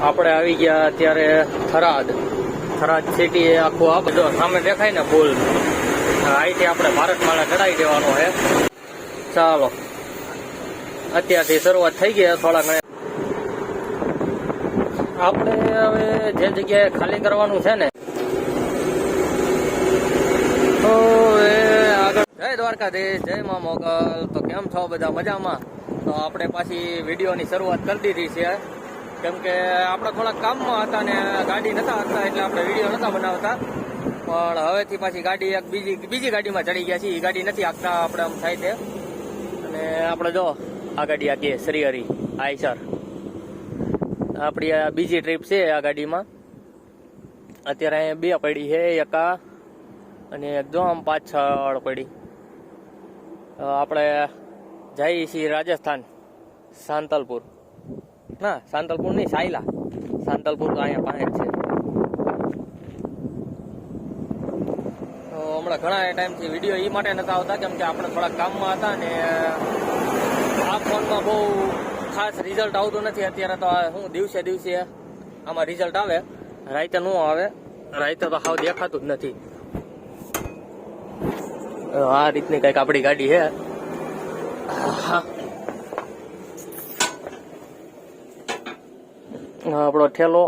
આપણે આવી ગયા અત્યારે થરાદ સિટી આખું આ બધું સામે દેખાય ને પુલ અહીંથી આપણે ભારતમાળા ચડાવી દેવાનો છે. ચાલો અત્યારથી શરૂઆત થઈ ગઈ. થોડા ઘણા આપણે હવે જે જગ્યાએ ખાલી કરવાનું છે ને તો એ આગળ. જય દ્વારકાધીશ, જય મા મોગલ. તો કેમ છો બધા? મજામાં? તો આપણે પાછી વિડીયોની શરૂઆત કરી દીધી છે કેમ કે આપણે થોડાક કામમાં હતા ને ગાડી નતા હાંકતા એટલે આપણે વિડીયો નતા બનાવતા. પણ હવેથી પાછી ગાડી એક બીજી ગાડીમાં ચડી ગયા છીએ. એ ગાડી નથી હાંકતા આપણે આમ થાય તે. અને આપણે જો આ ગાડી હાંકીએ શ્રીહરિ આઈસર. આપણી આ બીજી ટ્રીપ છે આ ગાડીમાં. અત્યારે અહીંયા બે પડી છે, એક આ અને એક જો આમ પાછળ પડી. આપણે જઈએ છીએ રાજસ્થાન, સાંતલપુર. ના, સાંતલપુર નહીં, સાયલા. સાંતલપુર તો અહીંયા પાસે જ છે. તો હમણાં ઘણા ટાઈમથી વિડીયો એ માટે નતા આવતા કેમ કે આપણે થોડા કામમાં હતા ને આ ફોનમાં બહુ ખાસ રિઝલ્ટ આવતું નથી. અત્યારે તો હું દિવસે આમાં રિઝલ્ટ આવે, રાતે ન આવે. રાતે તો હાવ દેખાતું જ નથી. આ રીતની કંઈક આપણી ગાડી છે. આપણો ઠેલો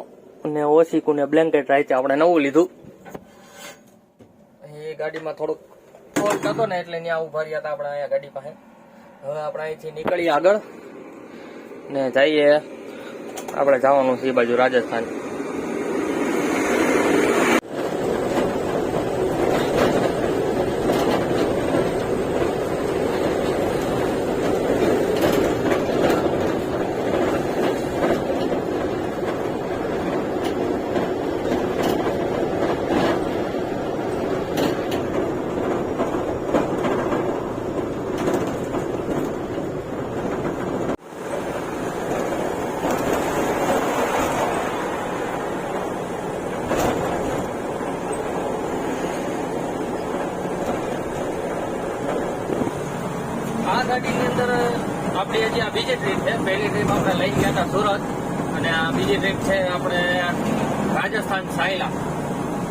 ને ઓશીકું ને બ્લેન્કેટ રાતે આપણે નવું લીધું. એ ગાડીમાં થોડુંક ફોલ્ટ હતો ને એટલે ત્યાં ઉભા રહ્યા હતા આપણે અહીંયા ગાડી પાસે. હવે આપણે અહીંથી નીકળીએ આગળ ને જઈએ. આપણે જવાનું છે એ બાજુ રાજસ્થાન. આ ગાડીની અંદર આપણી હજી આ બીજી ટ્રીપ છે. પહેલી ટ્રીપ આપણે લઈ ગયા હતા સુરત અને આ બીજી ટ્રીપ છે આપણે રાજસ્થાન સાયલા.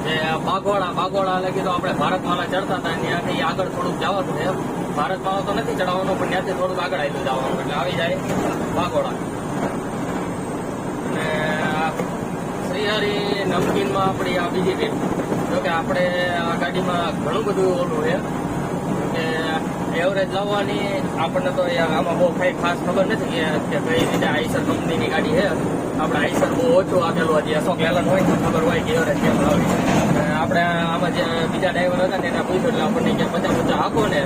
જે બાગોળા લગી તો આપણે ભારતમાલા ચડતા હતા. ત્યાંથી આગળ થોડુંક જવાનું છે. ભારતમાલા તો નથી ચડાવવાનું પણ ત્યાંથી થોડુંક આગળ આવેલું જવાનું એટલે આવી જાય બાગોળા. અને શ્રીહરિ નમકીનમાં આપણી આ બીજી ટ્રીપ. જોકે આપણે આ ગાડીમાં ઘણું બધું ઓલું છે કે એવરેજ લાવવાની આપણને તો આમાં બહુ કઈ ખાસ ખબર નથી કે કઈ રીતે આઈસર કંપનીની ગાડી છે. આપણે આઈસર બહુ ઓછું આપેલું હતી. અશોક લેલન હોય તો ખબર હોય કે એવરેજ કેમ લાવી. આપણે આમાં જે બીજા ડ્રાઈવર હતા ને એને પૂછ્યું એટલે આપણને કે 50-50 હાંકો ને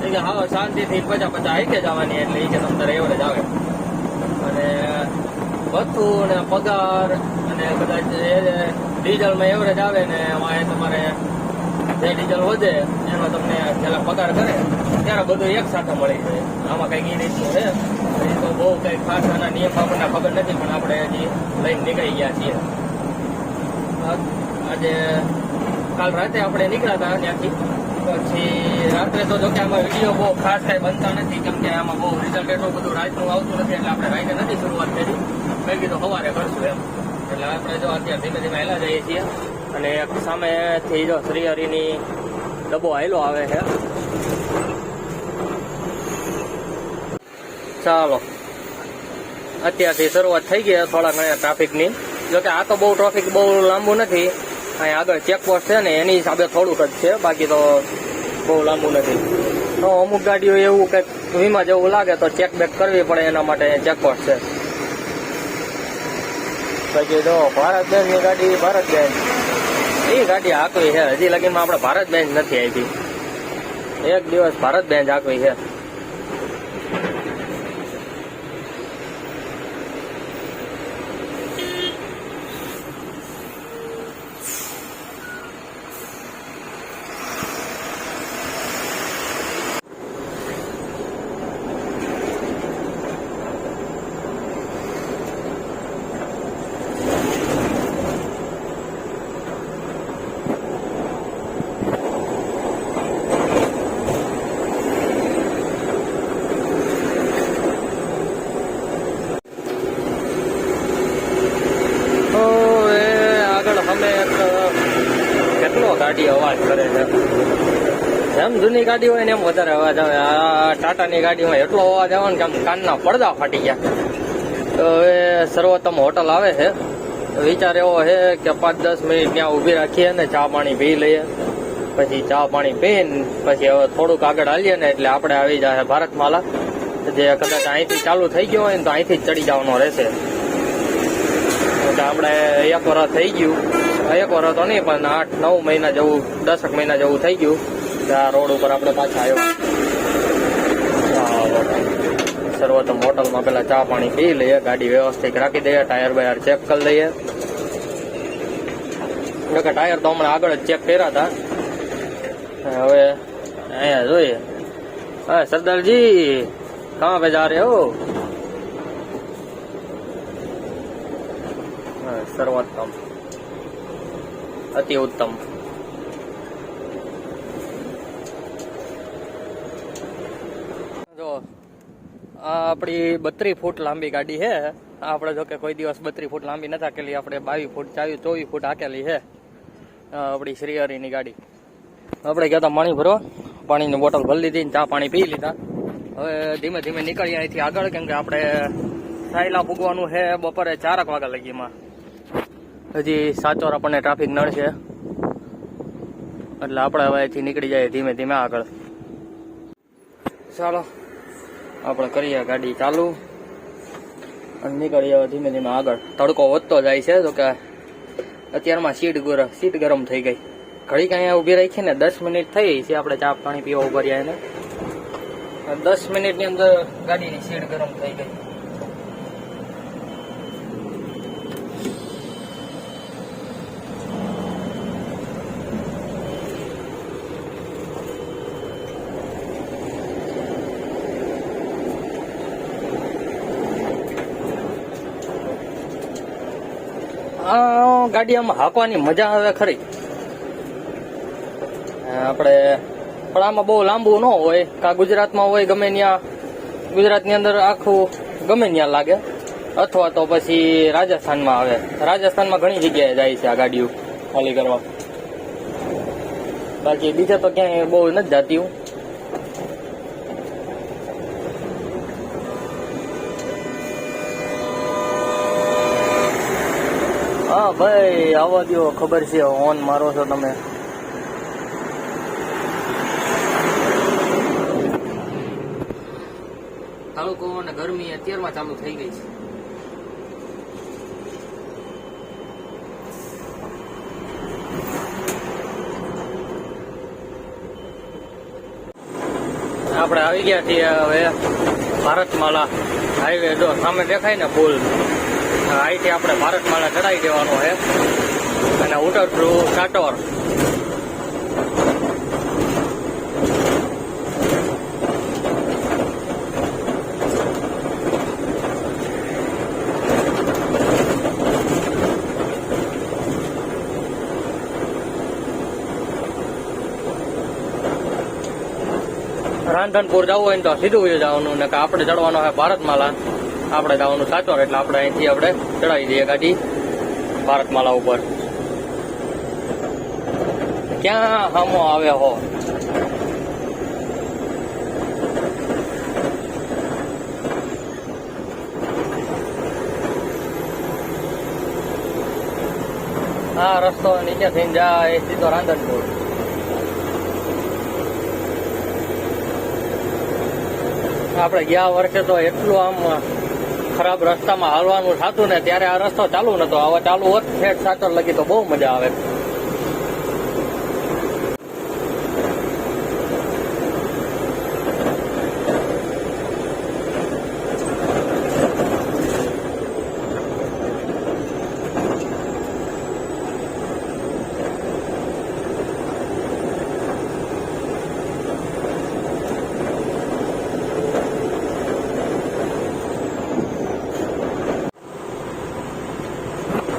એ કે હા શાંતિથી 50-50 હાંકે જવાની એટલે એ કે તમારે એવરેજ આવે. અને ભથ્થું ને પગાર અને કદાચ ડીઝલમાં એવરેજ આવે ને એમાં તમારે જે ડીઝલ વધે એનો તમને પેલા પગાર કરે ત્યારે બધું એક સાથે મળી જાય. આમાં કંઈક એ રીતનું છે. એ તો બહુ કંઈક ખાસ આના નિયમ આપણને ખબર નથી પણ આપણે હજી લઈને નીકળી ગયા છીએ. આજે કાલ રાતે આપણે નીકળ્યા હતા ત્યાંથી. પછી રાત્રે તો જોકે આમાં વિડીયો બહુ ખાસ કાંઈ બનતા નથી કેમ કે આમાં બહુ રિઝલ્ટ એટલું બધું રાતનું આવતું નથી એટલે આપણે રાતે નથી શરૂઆત કરી. મેં કીધું સવારે કરશું એમ. એટલે આપણે જો અત્યારે ધીમે ધીમે હેલા જઈએ છીએ. અને એક સામેથી જો શ્રીહરિની ડબ્બો હાયલો આવે છે. ચાલો અત્યારથી શરૂઆત થઈ ગઈ થોડા ઘણા ટ્રાફિકની. જોકે આ તો બહુ ટ્રાફિક બહુ લાંબુ નથી. અહીં આગળ ચેકપોસ્ટ છે ને એની હિસાબે થોડુંક જ છે, બાકી તો બહુ લાંબુ નથી. તો અમુક ગાડીઓ એવું કંઈક વીમા જેવું લાગે તો ચેક બેક કરવી પડે એના માટે ચેકપોસ્ટ છે. પછી જો ભારતબેનની ગાડી ભારતબેન એ ગાડી હાંકવી છે. હજી લગીમાં આપણે ભારત બેન્ચ નથી આવી. એક દિવસ ભારત બેન્ચ હાંકવી છે. ગાડી અવાજ કરે છે. જેમ જૂની ગાડી હોય ને એમ વધારે અવાજ આવે. આ ટાટાની ગાડીમાં એટલો અવાજ આવે ને કે આમ કાનના પડદા ફાટી ગયા. તો હવે સર્વોત્તમ હોટલ આવે છે. વિચાર એવો છે કે 5-10 મિનિટ ત્યાં ઊભી રાખીએ ને ચા પાણી પી લઈએ. પછી ચા પાણી પીને પછી હવે થોડુંક આગળ હાલીએ ને એટલે આપણે આવી જાય ભારતમાલા, જે કદાચ અહીંથી ચાલુ થઈ ગયો હોય ને તો અહીંથી જ ચડી જવાનો રહેશે. એટલે આપણે 1 વર્ષ થઈ ગયું, 1 વર્ષ તો નહીં પણ 8-9 મહિના જેવું, 10 મહિના જેવું થઈ ગયું. આ રોડ ઉપર આપણે પાછા આવ્યો. સર્વોત્તમ હોટલમાં પેલા ચા પાણી પી લઈએ, ગાડી વ્યવસ્થિત રાખી દઈએ, ટાયર બાયર ચેક કરી લઈએ. જોકે ટાયર તો હમણાં આગળ જ ચેક કર્યા હતા. હવે અહીંયા જોઈએ. હા સરદારજી, कहाँ पे जा रहे हो? सर्वोत्तम, अति उत्तम. જો આ આપણી 32 ફૂટ લાંબી ગાડી છે. આપણે જો કે કોઈ દિવસ 32 ફૂટ લાંબી નથી હાકેલી, આપણે 22 ફૂટ 24 ફૂટ હાકેલી છે આપણી શ્રીહરિની ગાડી. આપણે ગયા હતા પાણી ભરવા, પાણીની બોટલ ભરી લીધી, ચા પાણી પી લીધા. હવે ધીમે ધીમે નીકળીએ અહીંથી આગળ, કેમ કે આપણે સાયલા પૂગવાનું છે બપોરે 4 વાગ્યા લગીમાં. હજી સાચોર આપણને ટ્રાફિક નડશે, એટલે આપણે હવે અહીંથી નીકળી જાય ધીમે ધીમે આગળ. ચાલો આપણે કરીએ ગાડી ચાલુ અને નીકળીએ ધીમે ધીમે આગળ. તડકો વધતો જાય છે, તો કે અત્યારમાં સીટ ગરમ થઈ ગઈ. ઘડીક અહીંયા ઊભી રાખી ને 10 મિનિટ થઈ છે આપણે ચા પાણી પીવા ઉભા રહ્યા એને. 10 મિનિટની અંદર ગાડીની સીટ ગરમ થઈ ગઈ. આ ગાડી આમાં હાંકવાની મજા આવે ખરી. આપણે પણ આમાં બહુ લાંબુ ન હોય, કા ગુજરાતમાં હોય ગમે ત્યાં, ગુજરાતની અંદર આખું ગમે ત્યાં લાગે, અથવા તો પછી રાજસ્થાનમાં આવે. રાજસ્થાનમાં ઘણી જગ્યાએ જાય છે આ ગાડીઓ ખાલી કરવા, બાકી બીજા તો ક્યાંય બહુ નથી જાતી હું. હા ભાઈ આવવા દો, ખબર છે હોર્ન મારો છો તમે. તાલુકો અને ગરમી અત્યારમાં ચાલુ થઈ ગઈ છે. આપણે આવી ગયા છીએ હવે ભારતમાલા હાઈવે. જો સામે દેખાય ને પુલ, અહીંથી આપણે ભારતમાલા ચડાવી દેવાનો છે અને ઉતરશું સાટોર. રાંધનપુર જવું હોય ને તો સીધું જવાનું, ને આપણે ચડવાનો હોય ભારતમાલા, આપણે જવાનું સાચોર. એટલે આપણે અહીંથી આપણે ચડાવી દઈએ ગાડી ભારતમાલા ઉપર. ક્યાં હામો આવે હો? આ રસ્તો નીચે થઈને જાય સીધો રાંધનપુર. આપણે ગયા વર્ષે તો એટલું આમ ખરાબ રસ્તામાં હાલવાનું થતું ને, ત્યારે આ રસ્તો ચાલુ નતો. હવે ચાલુ હોત ઠેઠ સાચોર લગી તો બહુ મજા આવે.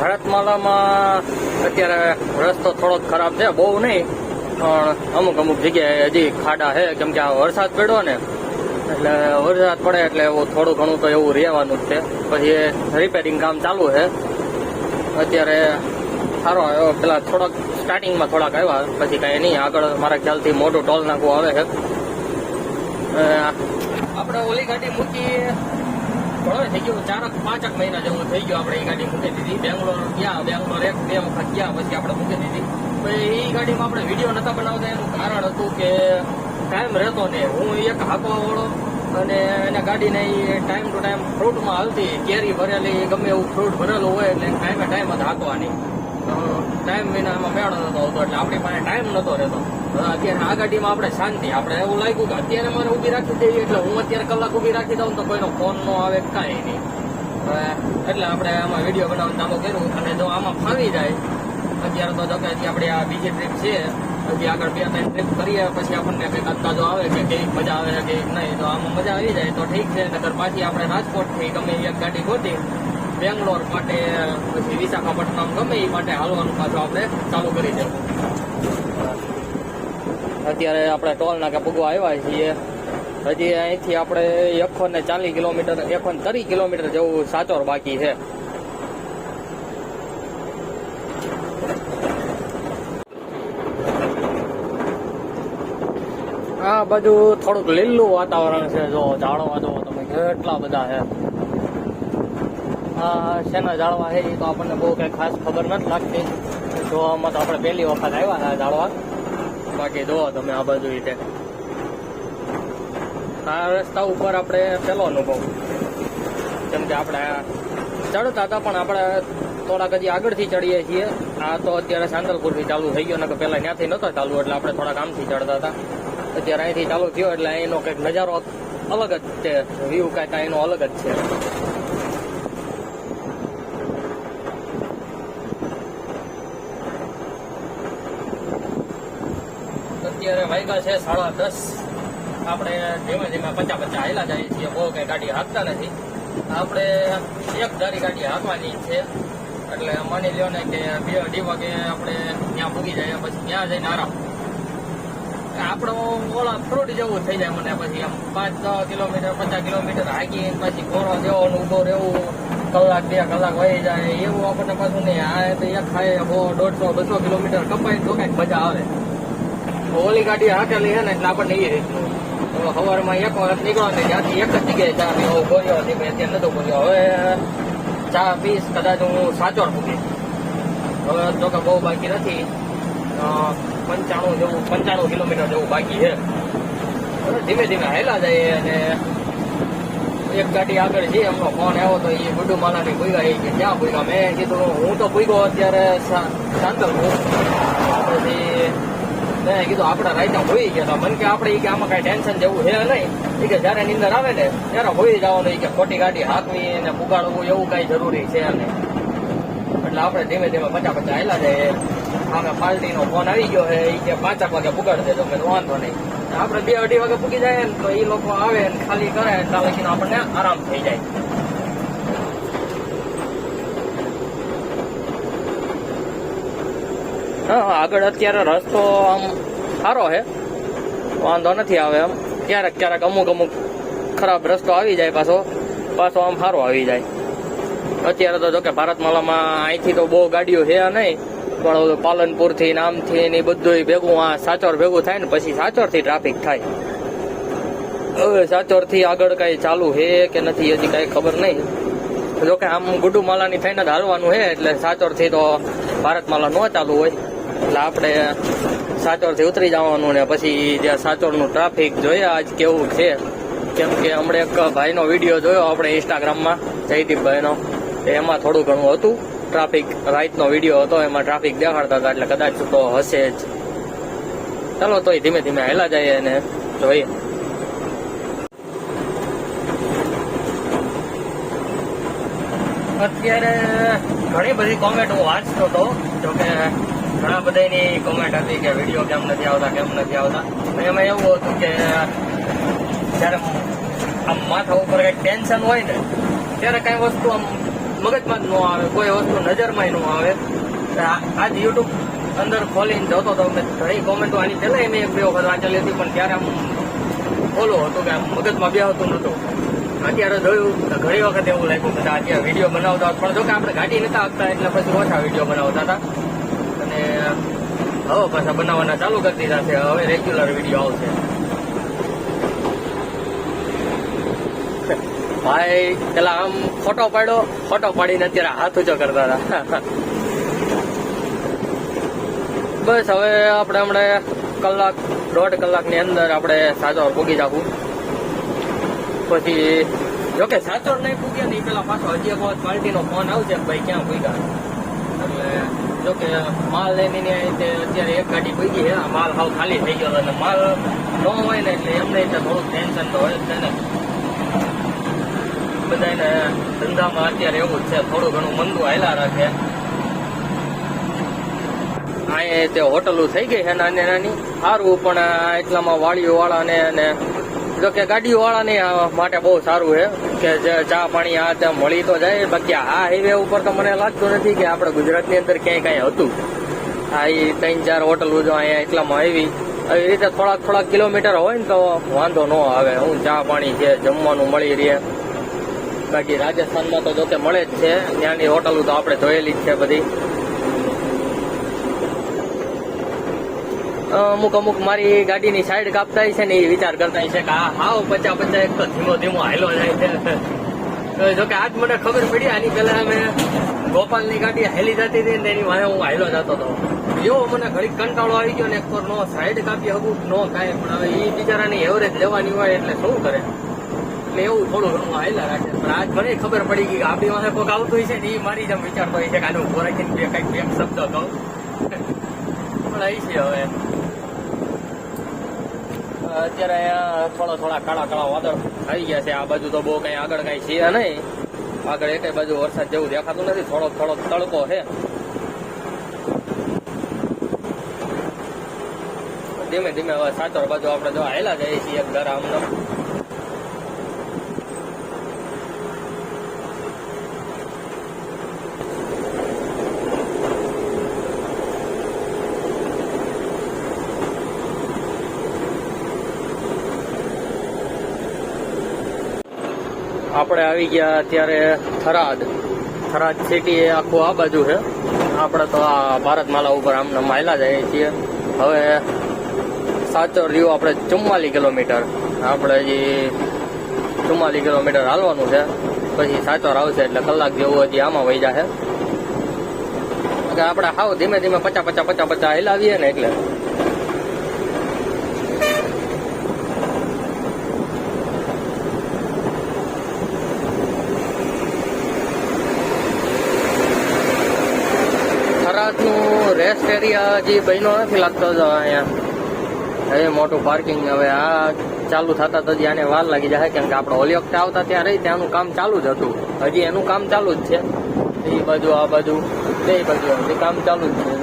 ભારતમાલામાં અત્યારે રસ્તો થોડોક ખરાબ છે, બહુ નહીં પણ અમુક જગ્યાએ હજી ખાડા છે, કેમ કે આ વરસાદ પડ્યો ને, એટલે વરસાદ પડે એટલે એવું થોડું ઘણું તો એવું રહેવાનું જ છે. પછી રિપેરિંગ કામ ચાલુ છે અત્યારે. સારો પેલા થોડોક સ્ટાર્ટિંગમાં થોડાક આવ્યા, પછી કાંઈ નહીં. આગળ મારા ખ્યાલથી મોટું ટોલ નાકું આવે છે. આપણે ઓલી ગાડી મૂકી ઘણો થઈ ગયું, 4-5 મહિના જેવું થઈ ગયું. આપણે એ ગાડી મૂકી દીધી. બેંગ્લોર ગયા, બેંગ્લોર 1-2 વખત ગયા, પછી આપણે મૂકી દીધી. તો એ ગાડીમાં આપણે વિડીયો નતા બનાવતા. એનું કારણ હતું કે ટાઈમ રહેતો નહીં. હું એક હાંકવા વાળો અને એને ગાડીને ટાઈમ ટુ ટાઈમ ફ્રૂટમાં હાલતી, કેરી ભરેલી, ગમે એવું ફ્રૂટ ભરેલું હોય એટલે ટાઈમ જ હાંકવાની. ટાઈમ વિના એમાં મેળ નતો આવતો, એટલે આપણી પાસે ટાઈમ નતો રહેતો. અત્યારે આ ગાડીમાં આપણે શાંતિ. આપણે એવું લાગ્યું કે અત્યારે મારે ઊભી રાખી દઈએ, એટલે હું અત્યારે કલાક ઊભી રાખી દઉં તો કોઈનો ફોન નો આવે, કાંઈ નહીં. એટલે આપણે આમાં વિડીયો બનાવવાનું ચાલુ કર્યું. અને જો આમાં ફાવી જાય, અત્યારે તો જો કે આપણે આ બીજી ટ્રીપ છે, હજી આગળ 2-3 ટ્રીપ કરીએ પછી આપણને કંઈક અંદાજો આવે કે કેવી મજા આવે કે નહીં. તો આમાં મજા આવી જાય તો ઠીક છે, નકર પાછી આપણે રાજકોટથી ગમે એક ગાડી ગોતી બેંગ્લોર માટે, પછી વિશાખાપટ્ટનમ ગમે એ માટે હાલવાનું પાછું આપણે ચાલુ કરી દેવું. અત્યારે આપણે ટોલ નાકા પૂગવા આવ્યા છીએ. હજી અહીંથી આપણે 140 કિલોમીટર 130 કિલોમીટર જેવું સાચોર બાકી છે. આ બાજુ થોડુંક લીલું વાતાવરણ છે. જો ઝાડવા જો તમે કેટલા બધા છે. શેના ઝાડવા છે એ તો આપણને બહુ કઈ ખાસ ખબર નથી લાગતી. જોવામાં તો આપણે પહેલી વખત આવ્યા હતા ઝાડવા. બાકી જુઓ તમે આ બાજુ રીતે આ રસ્તા ઉપર આપણે પેલો અનુભવ, કેમ કે આપણે ચડતા હતા પણ આપણે થોડાક હજી આગળથી ચડીએ છીએ. આ તો અત્યારે સાંતલપુરથી ચાલુ થઈ ગયો, નકર પહેલા ત્યાંથી નતો ચાલુ, એટલે આપણે થોડાક આમથી ચડતા હતા. અત્યારે અહીંથી ચાલુ થયો એટલે અહીંનો કંઈક નજારો અલગ જ છે, વ્યૂ કાંઈક એનો અલગ જ છે. અત્યારે વાગ્યા છે 10:30. આપણે ધીમે ધીમે 50-50 હાલ્યા જઈએ છીએ. બહુ કઈ ગાડી હાંકતા નથી. આપણે એક ધારી ગાડી હાંકવાની છે, એટલે માની લ્યો ને કે 2-2 વાગે આપણે ત્યાં પૂગી જાય, પછી ત્યાં જઈને આરામ. આપણો ઓલા ફ્રૂટ જેવું થઈ જાય મને. પછી આમ 5-10 કિલોમીટર 50 કિલોમીટર હાકી પછી ઘોડો જેવો ઉભો રહેવું, કલાક 2 કલાક વહી જાય એવું આપણને પાછું નહીં. આ તો એક ખાય 150-200 કિલોમીટર કપાય તો કઈક મજા આવે. ઓલી ગાડી હાકેલી છે ને એટલે આપણને એ રીતનું સવારમાં 1 વખત નીકળો ને ત્યાંથી એક જ જગ્યાએ ચા પીવો બોલ્યો હતી, મેં અત્યારે નતો બોલ્યો. હવે ચા પીસ કદાચ હું સાચોર મૂકી. હવે જો કે બહુ બાકી નથી, 95 કિલોમીટર જેવું બાકી છે. ધીમે ધીમે હાલ્યા જાય. અને એક ગાડી આગળ છે, એમનો ફોન આવ્યો તો એ ગુડુમાલાની ભૂગ્યા, એ કે ક્યાં ભૂગ્યા? મેં કીધું હું તો ભૂગ્યો અત્યારે સાંતલપુર. પછી મેં કીધું આપડા રાઈતા હોઈ ગયા. મને કે આપણે કે આમાં કઈ ટેન્શન જેવું છે નહીં. એ કે જયારે નીંદર આવે ને ત્યારે હોઈ જવાનું, કે ખોટી ગાડી હાંકવી ને પુગાડવું એવું કઈ જરૂરી છે નહીં. એટલે આપણે ધીમે ધીમે 50-50 હાલ્યા જાય. સામે પાર્ટીનો ફોન આવી ગયો છે, એ કે 5 વાગે પુગાડી દેજો. મેં વાંધો નહીં. આપણે 2-2:30 વાગે પૂગી જાય ને તો એ લોકો આવે ને ખાલી કરે એટલે લખીને આપણને આરામ થઈ જાય. હા, આગળ અત્યારે રસ્તો આમ સારો છે, વાંધો નથી આવે. એમ ક્યારેક અમુક ખરાબ રસ્તો આવી જાય, પાછો આમ સારો આવી જાય. અત્યારે તો જો કે ભારતમાલામાં અહીંથી તો બહુ ગાડીઓ છે નહીં, પણ પાલનપુર થી નામથી ને બધું ભેગું આ સાચોર ભેગું થાય ને પછી સાચોર થી ટ્રાફિક થાય. હવે સાચોર થી આગળ કઈ ચાલુ છે કે નથી હજી કઈ ખબર નહીં. જોકે આમ ગુડુમાલાની થઈને જ હાલવાનું છે, એટલે સાચોર થી તો ભારતમાલા ન ચાલુ હોય. એટલે આપણે સાચોર થી ઉતરી જવાનું ને પછી જે સાચોર નું ટ્રાફિક જોઈએ આજ કેવું છે. કેમ કે હમણાં એક ભાઈનો વિડીયો જોયો આપણે ઇન્સ્ટાગ્રામમાં, જયદીપભાઈનો, એમાં થોડું ઘણું હતું ટ્રાફિક. રાઈટનો વિડીયો હતો, એમાં ટ્રાફિક દેખાડતા હતા, એટલે કદાચ તો હશે જ. ચાલો તો ધીમે ધીમે હાલ્યા જઈએ અને જોઈએ. અત્યારે ઘણી બધી કોમેન્ટ હું વાંચતો હતો, જોકે ઘણા બધાની કોમેન્ટ હતી કે વિડીયો કેમ નથી આવતા. એમાં એવું હતું કે જયારે આમ માથા ઉપર કઈક ટેન્શન હોય ને ત્યારે કઈ વસ્તુ આમ મગજમાં જ ન આવે, કોઈ વસ્તુ નજરમાં ન આવે. આજ યુટ્યુબ અંદર ખોલીને જોતો હતો, મેં ઘણી કોમેન્ટો આની પહેલા મેં 1-2 વખત વાંચેલી હતી, પણ ત્યારે આમ ઓલું હતું કે આમ મગજમાં બેહતું નતું. અત્યારે જોયું તો ઘણી વખત એવું લાગ્યું કે અત્યારે વિડીયો બનાવતા, પણ જો કે આપણે ગાડી નતા આપતા એટલે પછી ઓછા વિડીયો બનાવતા હતા. અને હવે પાછા બનાવવાના ચાલુ કરી દીધા છે. હવે રેગ્યુલર વિડીયો આવશે. ભાઈ પેલા આમ ફોટો પાડીને અત્યારે હાથ ઊંચો કરતા હતા. બસ હવે આપણે હમણાં કલાક 1.5 કલાકની અંદર આપણે સાચોર પૂગી જાવું. પછી જોકે સાચોર નહીં પૂગ્યા ને પેલા પાછો હજી એક વખત પાર્ટીનો ફોન આવશે ભાઈ ક્યાં પૂગ્યા. એટલે જોકે માલ લઈને અત્યારે એક ગાડી પૂગી છે. માલ હાવ ખાલી થઈ ગયો અને માલ ન હોય ને એટલે એમને થોડુંક ટેન્શન તો હોય જ છે ને. બધાને ધંધામાં અત્યારે એવું જ છે, થોડું ઘણું મંદું હાલ્યા રાખે. અહીંયા તે હોટલો થઈ ગઈ છે નાની નાની સારું, પણ એટલામાં વાળીઓ વાળાને અને જો કે ગાડીઓ વાળાને માટે બહુ સારું છે કે જે ચા પાણી આ ત્યાં મળી તો જાય. બાકી આ હાઈવે ઉપર તો મને લાગતું નથી કે આપણે ગુજરાતની અંદર ક્યાંય કાંઈ હતું. આ 3-4 હોટલો જો અહીંયા એટલામાં આવી રીતે થોડાક કિલોમીટર હોય ને તો વાંધો ન આવે. હું ચા પાણી છે, જમવાનું મળી રહે. બાકી રાજસ્થાનમાં તો જોકે મળે જ છે, ત્યાંની હોટલો તો આપણે જોયેલી જ છે બધી. અમુક મારી ગાડીની સાઈડ કાપતા છે ને એ વિચાર કરતા છે કે આ હાવ 50 એક તો ધીમો હાલો જાય છે. જોકે આજ મને ખબર પડી. આની પેલા અમે ગોપાલની ગાડી હેલી જતી હતી ને એની વાંહે હું હાલો જતો હતો. એવો મને ઘડીક કંટાળો આવી ગયો ને એક નો સાઈડ કાપી હગું ન કાંઈ. પણ હવે એ બિચારાની એવરેજ લેવાની હોય એટલે શું કરે, એટલે એવું થોડું ઘણું હાલ્યા રાખે. પણ આજ મને ખબર પડી ગઈ કે આપણી વાંહે કોઈક આવતું હોય છે ને એ મારી જેમ વિચારતો હોય છે કે આને ઉભો રાખીને કંઈક એક શબ્દ કહું. પણ અહીં છે હવે અત્યારે અહીંયા થોડા કાળા વાદળ આવી ગયા છે. આ બાજુ તો બહુ કઈ આગળ કઈ છે નહીં. આગળ એક બાજુ વરસાદ જેવું દેખાતું નથી, થોડોક તડકો છે. ધીમે હવે સાચોર બાજુ આપણે જો આવેલા જઈએ છીએ એક ઘર આમને. આપણે આવી ગયા અત્યારે થરાદ સિટી આખું આ બાજુ છે. આપણે તો આ ભારતમાલા ઉપર આમને માયલા જઈએ છીએ. હવે સાચોર રહ્યું આપણે 44 કિલોમીટર. આપણે હજી 44 કિલોમીટર હાલવાનું છે. પછી સાચોર આવશે એટલે કલાક જેવું હજી આમાં વહી જશે. આપણે હાવ ધીમે 50 હિલાવીએ ને એટલે રેસ્ટ એરિયા હજી બન્યો નથી લાગતો. અહીંયા હવે મોટું પાર્કિંગ હવે આ ચાલુ થતા તો હજી આને વાર લાગી જાય. કેમ કે આપણે ઓલી વખતે આવતા ત્યારે ત્યાંનું કામ ચાલુ જ હતું. હજી એનું કામ ચાલુ જ છે. એ બાજુ આ બાજુ બે બાજુ હજી કામ ચાલુ જ છે.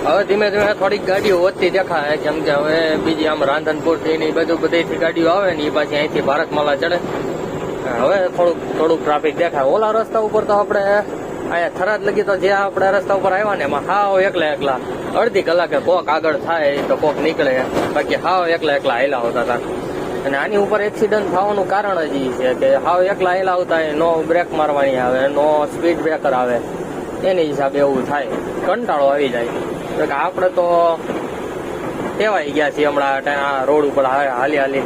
હવે ધીમે થોડીક ગાડીઓ વધતી દેખાય. કેમ કે હવે બીજી આમ રાંધનપુર થી ને બધું બધેથી ગાડીઓ આવે ને એ પાછી અહીંથી ભારતમાલા ચડે. હવે થોડુંક ટ્રાફિક દેખાય. ઓલા રસ્તા ઉપર તો આપણે અહીંયા થરાદ લગી તો જે આપણે રસ્તા ઉપર આવ્યા ને એમાં હાવ એકલા અડધી કલાકે કોક આગળ થાય તો કોક નીકળે. બાકી હાવ એકલા હાલ્યા આવતા હતા. અને આની ઉપર એક્સિડન્ટ થવાનું કારણ જ એ છે કે હાવ એકલા હાલ્યા આવતા નો બ્રેક મારવાની આવે, નો સ્પીડ બ્રેકર આવે. એની હિસાબે એવું થાય, કંટાળો આવી જાય. તો કે આપણે તો ટેવાઈ ગયા છીએ હમણાં આ રોડ ઉપર હાલી.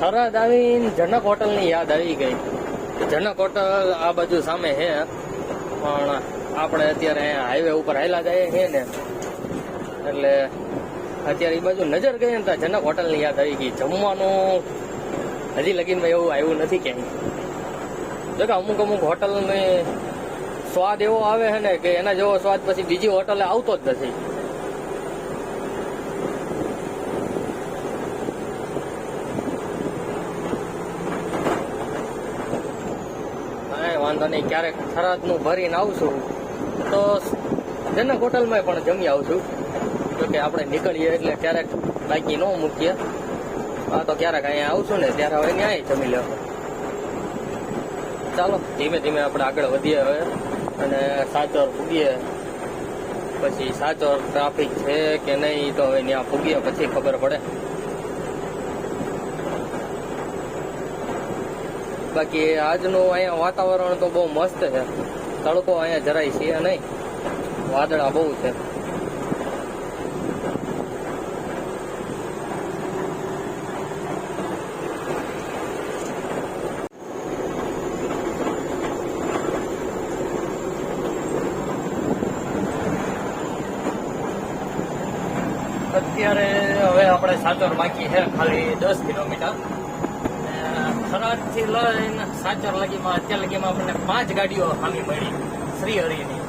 થરાદ આવીને જનક હોટલ ની યાદ આવી ગઈ. જનક હોટલ આ બાજુ સામે છે, પણ આપણે અત્યારે હાઈવે ઉપર હાલ્યા જઈએ છે ને એટલે અત્યારે એ બાજુ નજર ગઈ ને જનક હોટલ ની યાદ આવી ગઈ. જમવાનું હજી લગીનમાં એવું આવ્યું નથી ક્યાંય. જો કે અમુક હોટલ ને સ્વાદ એવો આવે છે ને કે એના જેવો સ્વાદ પછી બીજી હોટલે આવતો જ નથી. વાંધો નહીં, ક્યારેક થરાદ નું ભરીને આવશું તો જનક હોટલમાં પણ જમી આવશું. જો કે આપણે નીકળીએ એટલે ક્યારેક બાકી ન મૂકીએ. હા તો ક્યારેક અહીંયા આવશું ને ત્યારે હવે ત્યાં જમી લેવું. ચાલો ધીમે આપણે આગળ વધીએ હવે અને સાચોર પૂગીએ. પછી સાચો ટ્રાફિક છે કે નહીં તો હવે ત્યાં પૂગીએ પછી ખબર પડે. બાકી આજનું અહીંયા વાતાવરણ તો બહુ મસ્ત છે. તડકો અહીંયા જરાય છે નહીં, વાદળા બહુ છે. અત્યારે હવે આપણે સાચોર બાકી છે ખાલી 10 કિલોમીટર. થરાદથી લઈને સાચોર લગીમાં અત્યાર લગીમાં આપણને 5 ગાડીઓ સામી મળી શ્રીહરિની.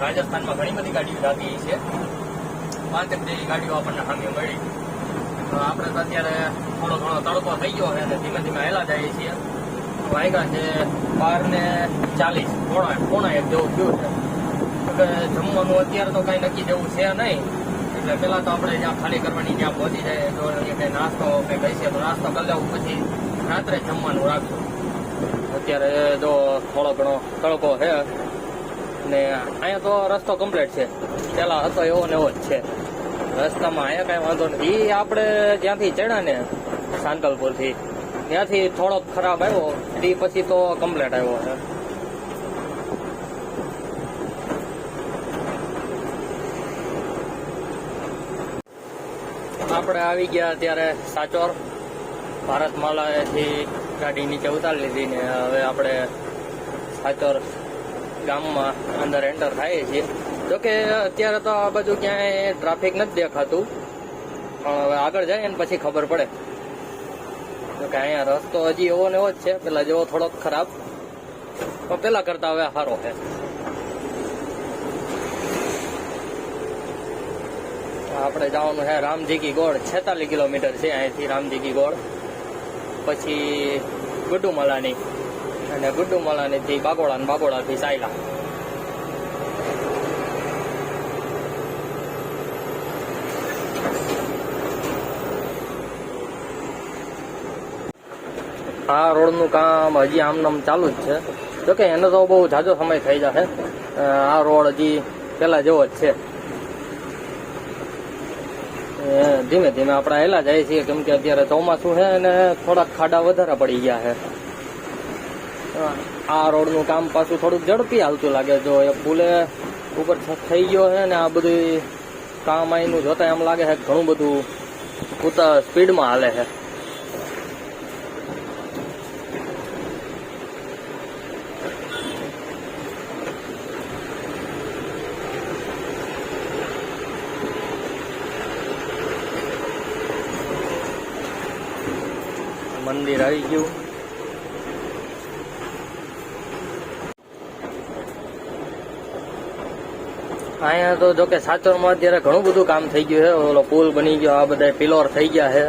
રાજસ્થાનમાં ઘણી બધી ગાડીઓ જતી છે, 5 જેવી ગાડીઓ આપણને સામી મળી. આપણે તો અત્યારે થોડો ઘણો તડકો થઈ ગયો અને ધીમે ધીમે હેલા જઈએ છીએ. વાગ્યા છે 12:40, પોણા 1 જેવું થયું છે. કે જમવાનું અત્યારે તો કઈ નક્કી જેવું છે નહીં, એટલે પેલા તો આપણે જ્યાં ખાલી કરવાની જ્યાં પહોંચી જાય તો કઈ નાસ્તો કઈ કહીશે તો નાસ્તો કરી લેવું, પછી રાત્રે જમવાનું રાખશું. અત્યારે જો થોડો ઘણો તડકો છે ને અહીંયા તો રસ્તો કમ્પ્લીટ છે. પેલા હતો એવો ને એવો જ છે રસ્તામાં. અહીંયા કઈ વાંધો નથી. એ આપણે જ્યાંથી ચડ્યા ને સાંતલપુરથી, ત્યાંથી થોડોક ખરાબ આવ્યો, તે પછી તો કમ્પ્લીટ આવ્યો છે. આપણે આવી ગયા ત્યારે સાચોર ભારતમાલાથી ગાડી નીચે ઉતારી લીધી ને હવે આપણે સાચોર ગામમાં અંદર એન્ટર થઈએ છીએ. જોકે અત્યારે તો આ બાજુ ક્યાંય ટ્રાફિક નથી દેખાતું, પણ હવે આગળ જાય ને પછી ખબર પડે. જોકે અહીંયા રસ્તો હજી એવો ને એવો જ છે, પેલા જેવો થોડોક ખરાબ, પણ પેલા કરતા હવે સારો છે. આપણે જવાનું છે રામજી કી ગોળ, 46 કિલોમીટર છે અહીંથી રામજી કી ગોળ. પછી ગુડ્ડુમલાની, અને ગુડ્ડુમલાનીથી બાગોળા, અને બાગોળાથી સાયલા. આ રોડનું કામ હજી આમનામ ચાલુ જ છે. જોકે એનો તો બહુ ઝાઝો સમય થઈ જશે. આ રોડ હજી પેલા જેવો જ છે. ધીમે ધીમે આપણે હેલા જાય છીએ, કેમ કે અત્યારે ચોમાસું છે અને થોડાક ખાડા વધારે પડી ગયા છે. આ રોડનું કામ પાછું થોડુંક ઝડપી હાલતું લાગે. જો એ પુલે ઉપર થઈ ગયો છે ને આ બધું કામ અહીંનું જોતા એમ લાગે છે ઘણું બધું સ્પીડમાં હાલે છે. મંદિર આવી ગયું. અહીંયા તો જોકે સાચોરમાં અત્યારે ઘણું બધું કામ થઈ ગયું છે. ઓલો પુલ બની ગયો, આ બધા પિલર થઈ ગયા છે,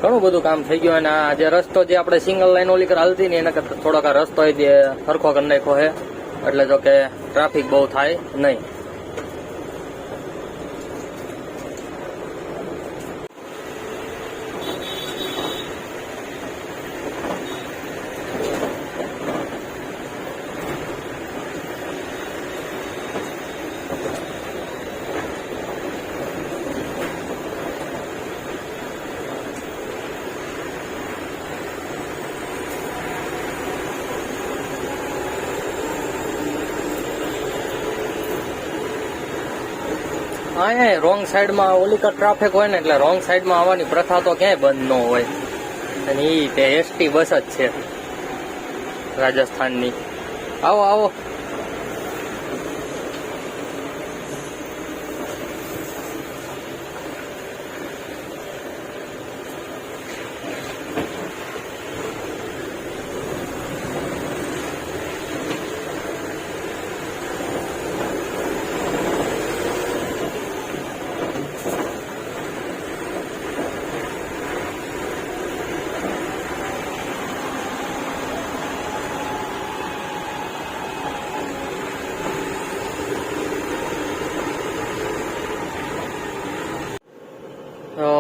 ઘણું બધું કામ થઈ ગયું. અને આ જે રસ્તો જે આપણે સિંગલ લાઈન ઓલી કર હાલતી ને એના કરતા થોડોક આ રસ્તો જે સરખો કરી નાખ્યો છે, એટલે જોકે ટ્રાફિક બહુ થાય નહીં. અહીંયા રોંગ સાઈડમાં ઓલી કર ટ્રાફિક હોય ને, એટલે રોંગ સાઈડમાં આવવાની પ્રથા તો ક્યાંય બંધ ન હોય. અને એ તે એસટી બસ જ છે રાજસ્થાનની. આવો આવો.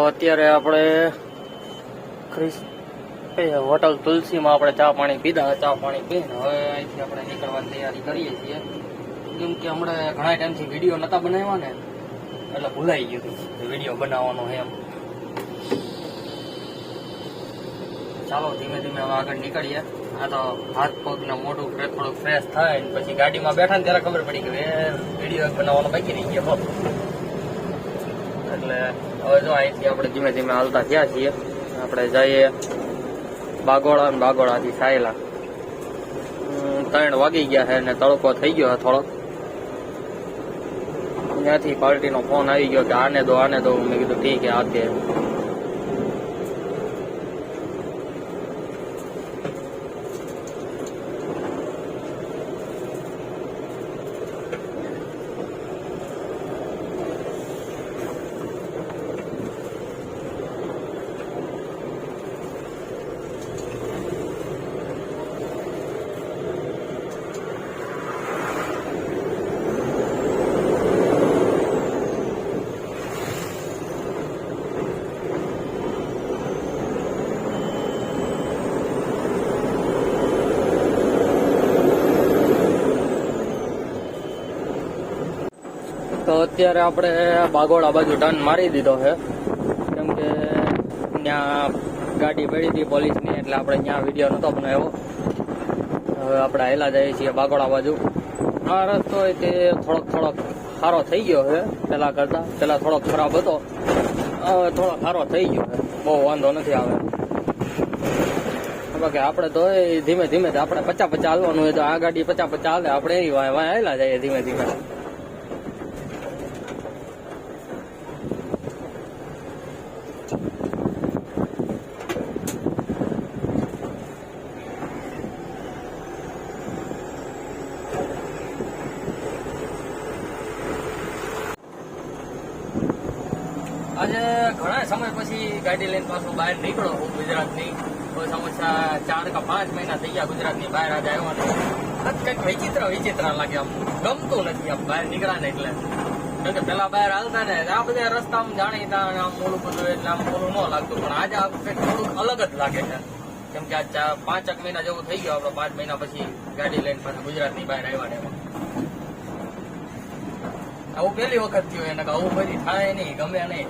અત્યારે આપણે હોટલ તુલસીમાં આપણે ચા પાણી પીધા. ચા પાણી પીને હવે અહીંથી આપણે નીકળવાની તૈયારી કરીએ છીએ. કેમ કે હમણાં ઘણા ટાઈમથી વિડીયો નતા બનાવ્યા ને એટલે ભૂલાઈ ગયું હતું વિડીયો બનાવવાનો છે એમ. ચાલો ધીમે ધીમે હવે આગળ નીકળીએ. આ તો હાથ પગ ને મોઢું થોડુંક ફ્રેશ થાય ને પછી ગાડીમાં બેઠા ને ત્યારે ખબર પડી કે વિડીયો બનાવવાનો બાકી રહી ગયો. એટલે હવે જો અહીંથી આપણે ધીમે ધીમે હાલતા થયા છીએ. આપણે જઈએ બાગોળા ને બાગોળાથી સાયલા. 3 વાગી ગયા છે ને તડકો થઈ ગયો થોડોક. ત્યાંથી પાર્ટીનો ફોન આવી ગયો કે આને દો મેં કીધું ઠીક છે આતે. તો અત્યારે આપણે બાગોળા બાજુ ટર્ન મારી દીધો છે કેમ કે ત્યાં ગાડી પડી હતી પોલીસની એટલે આપણે ત્યાં વિડીયો નહોતો બનાવ્યો. હવે આપણે હાલ્યા જઈએ છીએ બાગોળા બાજુ. આ રસ્તો હોય તે થોડોક સારો થઈ ગયો છે પેલા કરતા. પેલા થોડોક ખરાબ હતો, હવે થોડોક સારો થઈ ગયો છે, બહુ વાંધો નથી આવે. બાકી આપણે તો ધીમે ધીમે આપણે 50-50 હાલવાનું હોય તો આ ગાડી 50-50 હાલે, આપણે એની વાય હાલ્યા જઈએ ધીમે ધીમે. આજે ઘણા સમય પછી ગાડી લઈને પાછું બહાર નીકળો હું ગુજરાતની. સમસ્યા 4 કે 5 મહિના થઈ ગયા ગુજરાતની બહાર આજે આવ્યો. કંઈક વિચિત્ર લાગે, આમ ગમતું નથી આમ બહાર નીકળ્યા ને એટલે. કેમ કે પેલા બહાર હાલતા ને આ બધા રસ્તા આમ જાણીતા આમ મોલું બધું એટલે આમ મોલું ન લાગતું, પણ આજે આ કંઈક થોડુંક અલગ જ લાગે છે. કેમ કે આ 5 મહિના જેવું થઈ ગયું આપણે 5 મહિના પછી ગાડી લઈને પાછું ગુજરાતની બહાર આવ્યા ને. આવું પહેલી વખત થયું એને, આવું બધી થાય નહીં, ગમે નહીં.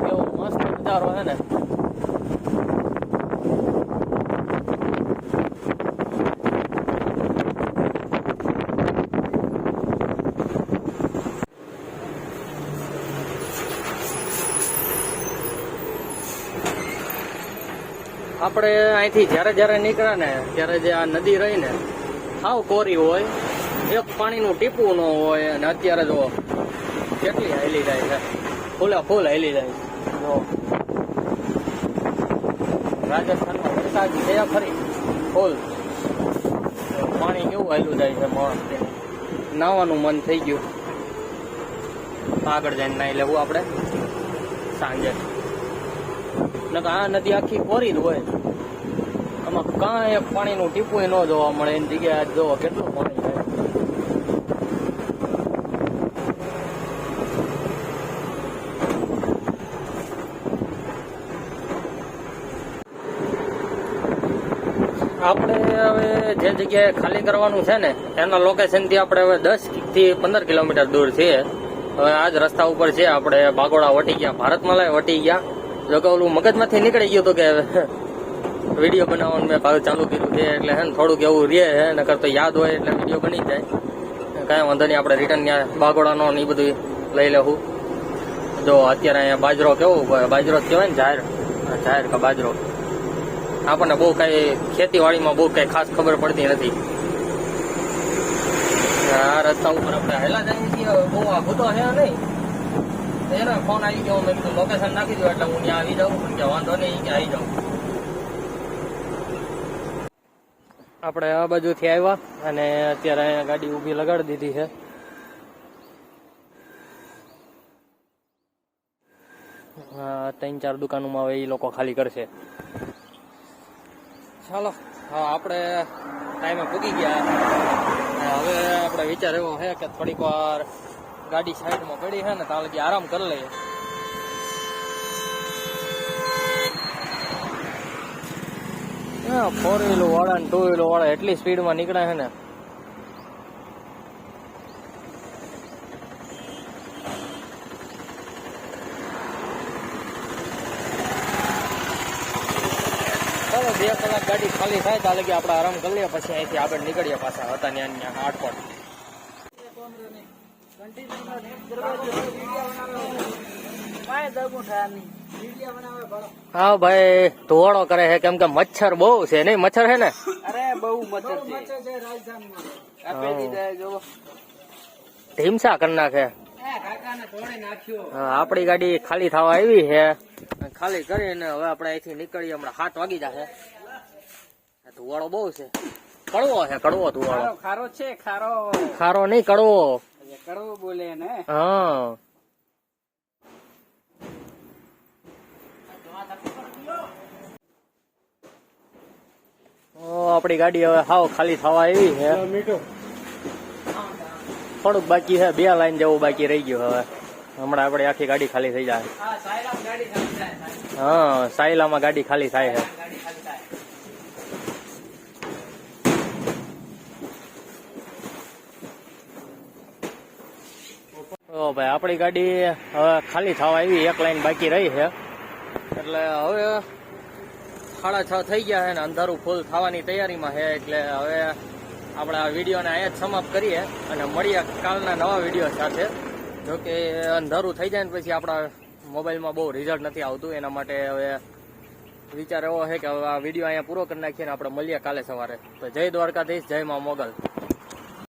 કેવો મસ્ત નજારો છે ને. આપણે અહીંથી જ્યારે નીકળ્યા ને ત્યારે જે આ નદી રહી ને સાવ કોરી હોય, એક પાણીનું ટીપું ન હોય. અને અત્યારે જો કેટલી હાલી જાય છે, ફૂલ હાલી જાય છે. રાજસ્થાનમાં વરસાદ છે ફરી ફૂલ પાણી કેવું હાલ્યું જાય છે. નાવાનું મન થઈ ગયું. આગળ જઈને નાહી લેવું આપણે સાંજે. આ નદી આખી કોરી જ હોય, આમાં કાંઈ એક પાણીનું ટીપું ન જોવા મળે. એની જગ્યાએ જોવો કેટલું પાણી થાય. આપણે હવે જે જગ્યાએ ખાલી કરવાનું છે ને એના લોકેશનથી આપણે હવે 10 થી 15 કિલોમીટર દૂર છીએ. હવે આ જ રસ્તા ઉપર છે. આપણે બાગોળા વટી ગયા, ભારતમાલા વટી ગયા. જો કે ઓલું મગજમાંથી નીકળી ગયું હતું કે વિડીયો બનાવવાનું મેં પાછું ચાલુ કર્યું છે એટલે હે ને થોડુંક એવું રહે છે. નકર તો યાદ હોય એટલે વિડીયો બની જાય. કાંઈ વાંધો નહીં, આપણે રિટર્ન ત્યાં બાગોળાનો ને એ બધું લઈ લેવું. જો અત્યારે અહીંયા બાજરો કેવું, બાજરો કહેવાય ને જાહેર કે બાજરો. આપણને બહુ કાંઈ ખેતીવાડીમાં બહુ કાંઈ ખાસ ખબર પડતી નથી. આ રસ્તા ઉપર આપણે હેલા જઈએ છીએ. બહુ આઘું તો છે નહીં. એનો ફોન આવી ગયો, મેં કીધું લોકેશન નાખી દો એટલે હું ત્યાં આવી જાઉં. પણ કે વાંધો નહીં કે આવી જાઉં. આપણે આ બાજુથી આવ્યા અને અત્યારે અહીંયા ગાડી ઊભી લગાડી દીધી છે. હા, 3-4 દુકાનોમાં હવે એ લોકો ખાલી કરશે. ચાલો, હા આપણે ટાઈમે પૂગી ગયા. હવે આપણે વિચાર એવો છે કે થોડીક વાર ગાડી સાઈડમાં પડી છે ને તાલ કે આરામ કરી લઈએ. 4 વ્હીલર વાળા ને 2 વ્હીલર વાળા એટલી સ્પીડમાં નીકળે છે ને. ચાલો 2 કલાક ગાડી ખાલી થાય ત્યાં લગી આપણે આરામ કરી લઈએ, પછી અહીંથી આગળ નીકળીએ પાછા હતા ત્યાં આટપટ. હા ભાઈ ધોવાડો કરે છે કેમ કે મચ્છર બહુ છે નહીં? મચ્છર છે ને? અરે બહુ મચ્છર છે રાજસ્થાનમાં. ઢીમસા કરી નાખે. આપડી ગાડી ખાલી થવા આવી છે, ખાલી કરીને હવે આપણે અહીંથી નીકળીએ. હમણાં 7 વાગી જશે. ધુવાડો બહુ છે. કડવો છે, કડવો ધુવાડો. ખારો છે, ખારો ખારો નહીં, કડવો. કડવો બોલે ને. હા આપડી ગાડી હવે હાવ ખાલી થવા આવી છે. થોડુંક બાકી છે, 2 લાઈન જેવું બાકી રહી ગયું. હવે હમણાં આપડી આખી ગાડી ખાલી થઈ જાય. હા સાયલામાં ગાડી ખાલી થાય છે. ઓ ભાઈ આપડી ગાડી હવે ખાલી થવા આવી, 1 લાઈન બાકી રહી છે. એટલે હવે 6:30 થઈ ગયા છે ને અંધારું ફૂલ થવાની તૈયારીમાં છે. એટલે હવે આપણે આ વિડીયોને અહીંયા જ સમાપ્ત કરીએ અને મળીએ કાલના નવા વિડીયો સાથે. જોકે અંધારું થઈ જાય ને પછી આપણા મોબાઈલમાં બહુ રિઝલ્ટ નથી આવતું, એના માટે હવે વિચાર એવો છે કે હવે આ વિડીયો અહીંયા પૂરો કરી નાખીએ ને આપણે મળીએ કાલે સવારે. તો જય દ્વારકાધીશ, જય મા મોગલ.